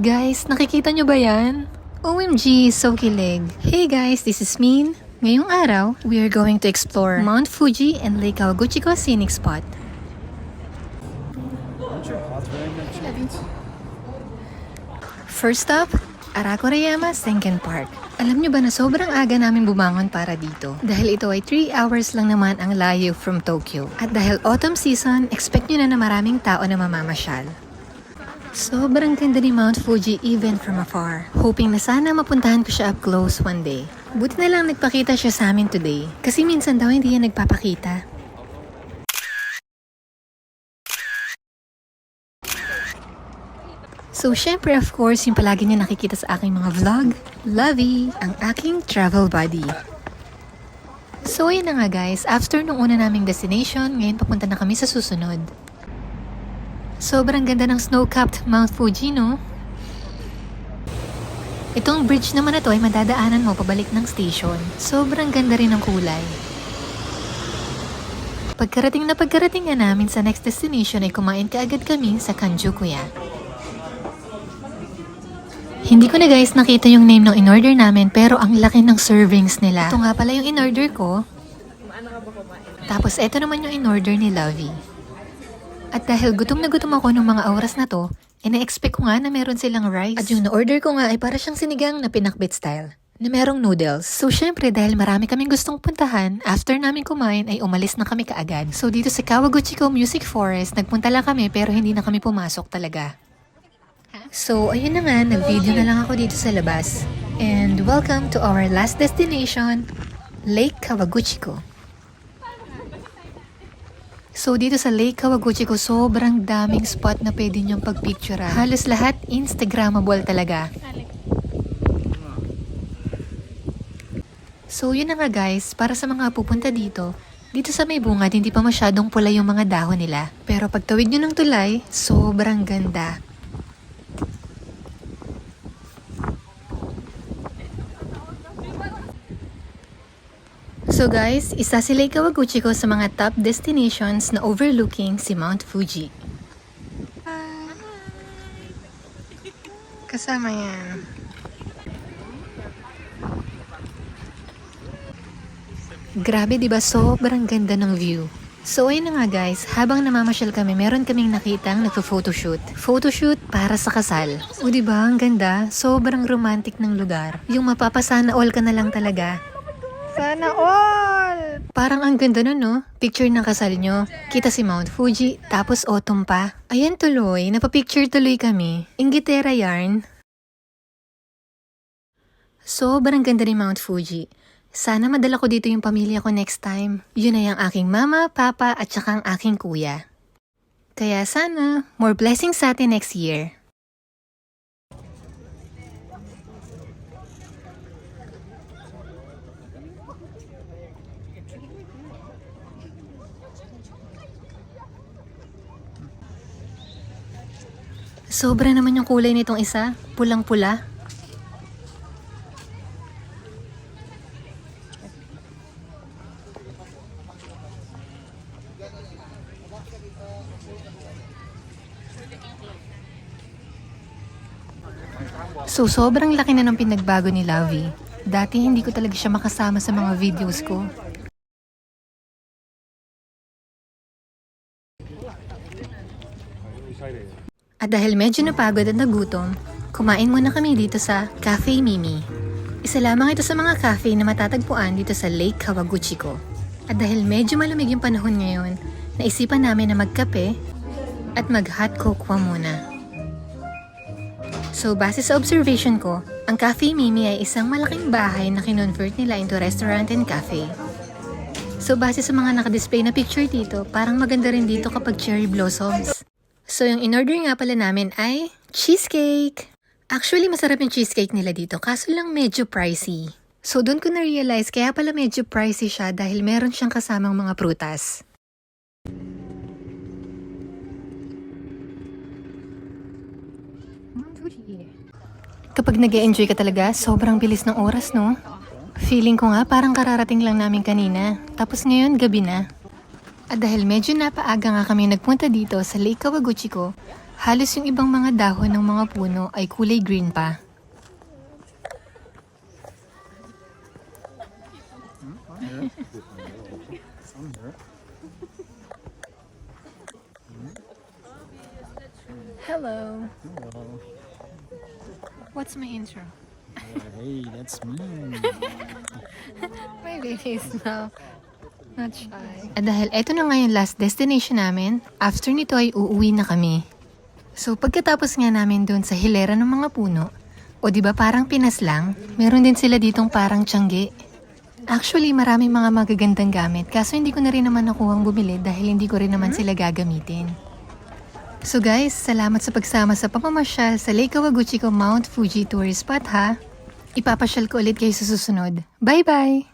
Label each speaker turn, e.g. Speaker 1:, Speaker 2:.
Speaker 1: Guys, nakikita nyo ba yan? OMG, so kilig. Hey guys, this is Min. Ngayong araw, we are going to explore Mount Fuji and Lake Kawaguchiko Scenic Spot. First stop, Arakorayama Senken Park. Alam nyo ba na sobrang aga namin bumangon para dito? Dahil ito ay 3 hours lang naman ang layo from Tokyo. At dahil autumn season, expect nyo na maraming tao na mamamasyal. Sobrang ganda ni Mount Fuji even from afar. Hoping na sana mapuntahan ko siya up close one day. Buti na lang nagpakita siya sa amin today. Kasi minsan daw hindi yan nagpapakita. So syempre of course yung palagi niya nakikita sa aking mga vlog, Lovey, ang aking travel buddy. So yun na nga guys, after nung una naming destination, ngayon papunta na kami sa susunod. Sobrang ganda ng snow-capped Mount Fuji, no? Itong bridge naman na to ay madadaanan mo pabalik ng station. Sobrang ganda rin ng kulay. Pagkarating nga namin sa next destination ay kumain kaagad kami sa Kanjukuya. Hindi ko na guys nakita yung name ng in-order namin pero ang laki ng servings nila. Ito nga pala yung in-order ko. Tapos eto naman yung in-order ni Lovey. At dahil gutom na gutom ako nung mga oras na to, ina-expect ko nga na meron silang rice. At yung na-order ko nga ay para siyang sinigang na pinakbet style, na merong noodles. So syempre dahil marami kaming gustong puntahan, after namin kumain ay umalis na kami kaagad. So dito sa Kawaguchiko Music Forest, nagpunta lang kami pero hindi na kami pumasok talaga. So ayun na nga, nag-video na lang ako dito sa labas. And welcome to our last destination, Lake Kawaguchiko. So dito sa Lake Kawaguchiko, sobrang daming spot na pwede nyong pagpicturean. Halos lahat Instagrammable talaga. So yun na nga guys, para sa mga pupunta dito sa may bungad, hindi pa masyadong pula yung mga dahon nila. Pero pagtawid nyo ng tulay, sobrang ganda. So guys, isa si Lake Kawaguchiko sa mga top destinations na overlooking si Mount Fuji. Kasama yan. Grabe diba, sobrang ganda ng view. So ayun na nga guys, habang namamasyal kami, meron kaming nakitang nagpo-photoshoot. Photoshoot para sa kasal. O diba, ang ganda, sobrang romantic ng lugar. Yung mapapasana all ka na lang talaga. Sana all! Parang ang ganda nun, no? Picture ng kasal nyo. Kita si Mount Fuji, tapos autumn pa. Ayan tuloy, napapicture tuloy kami. Ingitera yarn. Sobrang ganda ni Mount Fuji. Sana madala ko dito yung pamilya ko next time. Yun ay ang aking mama, papa, at saka ang aking kuya. Kaya sana, more blessings sa atin next year. Sobra naman yung kulay nitong isa, pulang-pula. So sobrang laki na ng pinagbago ni Lovey. Dati hindi ko talaga siya makasama sa mga videos ko. At dahil medyo napagod at nagutom, kumain muna kami dito sa Cafe Mimi. Isa lamang ito sa mga cafe na matatagpuan dito sa Lake Kawaguchiko. At dahil medyo malamig yung panahon ngayon, naisipan namin na magkape at mag-hot cocoa muna. So base sa observation ko, ang Cafe Mimi ay isang malaking bahay na kinonvert nila into restaurant and cafe. So base sa mga nakadisplay na picture dito, parang maganda rin dito kapag cherry blossoms. So, yung in-order nga pala namin ay cheesecake. Actually, masarap yung cheesecake nila dito, kaso lang medyo pricey. So, doon ko na-realize kaya pala medyo pricey siya dahil meron siyang kasamang mga prutas. Kapag nag-e-enjoy ka talaga, sobrang bilis ng oras, no? Feeling ko nga parang kararating lang namin kanina, tapos ngayon gabi na. At dahil medyo napaaga nga kami nagpunta dito sa Lake Kawaguchiko, Halos yung ibang mga dahon ng mga puno ay kulay green pa. Hello.
Speaker 2: Hello.
Speaker 1: What's my intro?
Speaker 2: Hey, that's me.
Speaker 1: My baby is now not shy. At dahil eto na nga yung last destination namin, after nito ay uuwi na kami. So pagkatapos nga namin doon sa hilera ng mga puno, o di ba parang Pinas lang, meron din sila ditong parang Tiangge. Actually, maraming mga magagandang gamit, kaso hindi ko na rin naman nakuhang bumili dahil hindi ko rin naman sila gagamitin. So guys, salamat sa pagsama sa pamamasyal sa Lake Kawaguchiko Mount Fuji Tourist Spot ha. Ipapasyal ko ulit kayo sa susunod. Bye-bye!